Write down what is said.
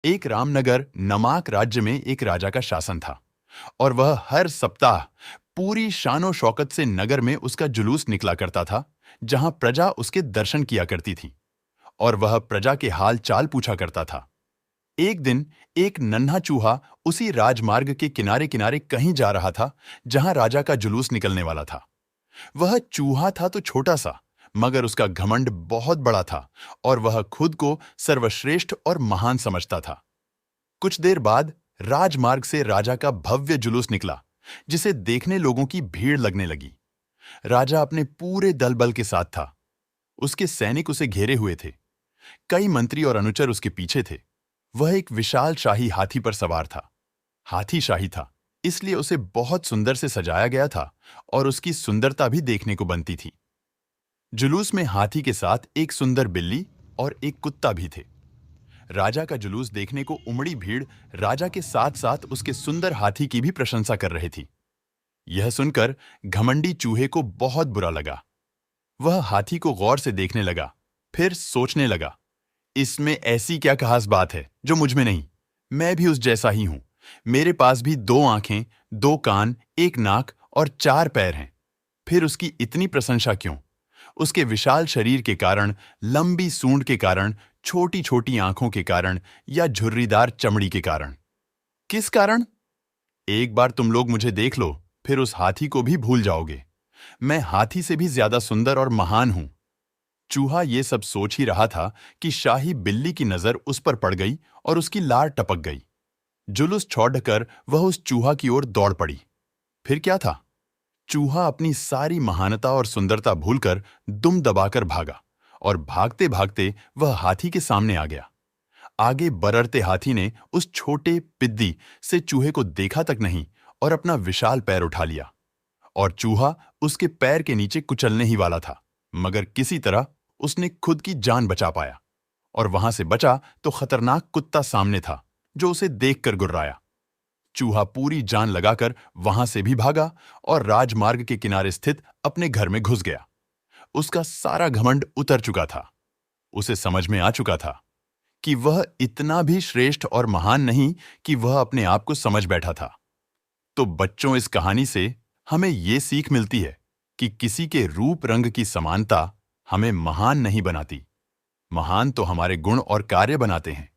एक रामनगर नमाक राज्य में एक राजा का शासन था और वह हर सप्ताह पूरी शानो शौकत से नगर में उसका जुलूस निकला करता था, जहां प्रजा उसके दर्शन किया करती थी और वह प्रजा के हाल चाल पूछा करता था। एक दिन एक नन्हा चूहा उसी राजमार्ग के किनारे किनारे कहीं जा रहा था, जहां राजा का जुलूस निकलने वाला था। वह चूहा था तो छोटा सा, मगर उसका घमंड बहुत बड़ा था और वह खुद को सर्वश्रेष्ठ और महान समझता था। कुछ देर बाद राजमार्ग से राजा का भव्य जुलूस निकला, जिसे देखने लोगों की भीड़ लगने लगी। राजा अपने पूरे दल बल के साथ था। उसके सैनिक उसे घेरे हुए थे। कई मंत्री और अनुचर उसके पीछे थे। वह एक विशाल शाही हाथी पर सवार था। हाथी शाही था, इसलिए उसे बहुत सुंदर से सजाया गया था और उसकी सुंदरता भी देखने को बनती थी। जुलूस में हाथी के साथ एक सुंदर बिल्ली और एक कुत्ता भी थे। राजा का जुलूस देखने को उमड़ी भीड़ राजा के साथ साथ उसके सुंदर हाथी की भी प्रशंसा कर रही थी। यह सुनकर घमंडी चूहे को बहुत बुरा लगा। वह हाथी को गौर से देखने लगा, फिर सोचने लगा, इसमें ऐसी क्या खास बात है जो मुझ में नहीं? मैं भी उस जैसा ही हूं। मेरे पास भी 2 आंखें, 2 कान, 1 नाक और 4 पैर हैं। फिर उसकी इतनी प्रशंसा क्यों? उसके विशाल शरीर के कारण, लंबी सूंड के कारण, छोटी छोटी आंखों के कारण या झुर्रीदार चमड़ी के कारण? किस कारण? एक बार तुम लोग मुझे देख लो, फिर उस हाथी को भी भूल जाओगे। मैं हाथी से भी ज्यादा सुंदर और महान हूं। चूहा ये सब सोच ही रहा था कि शाही बिल्ली की नजर उस पर पड़ गई और उसकी लार टपक गई। जुलूस छोड़कर वह उस चूहा की ओर दौड़ पड़ी। फिर क्या था? चूहा अपनी सारी महानता और सुंदरता भूलकर दुम दबाकर भागा और भागते भागते वह हाथी के सामने आ गया। आगे बररते हाथी ने उस छोटे पिद्दी से चूहे को देखा तक नहीं और अपना विशाल पैर उठा लिया और चूहा उसके पैर के नीचे कुचलने ही वाला था, मगर किसी तरह उसने खुद की जान बचा पाया और वहां से बचा तो खतरनाक कुत्ता सामने था जो उसे देखकर गुर्राया। चूहा पूरी जान लगाकर वहां से भी भागा और राजमार्ग के किनारे स्थित अपने घर में घुस गया। उसका सारा घमंड उतर चुका था। उसे समझ में आ चुका था कि वह इतना भी श्रेष्ठ और महान नहीं कि वह अपने आप को समझ बैठा था। तो बच्चों, इस कहानी से हमें ये सीख मिलती है कि किसी के रूप रंग की समानता हमें महान नहीं बनाती। महान तो हमारे गुण और कार्य बनाते हैं।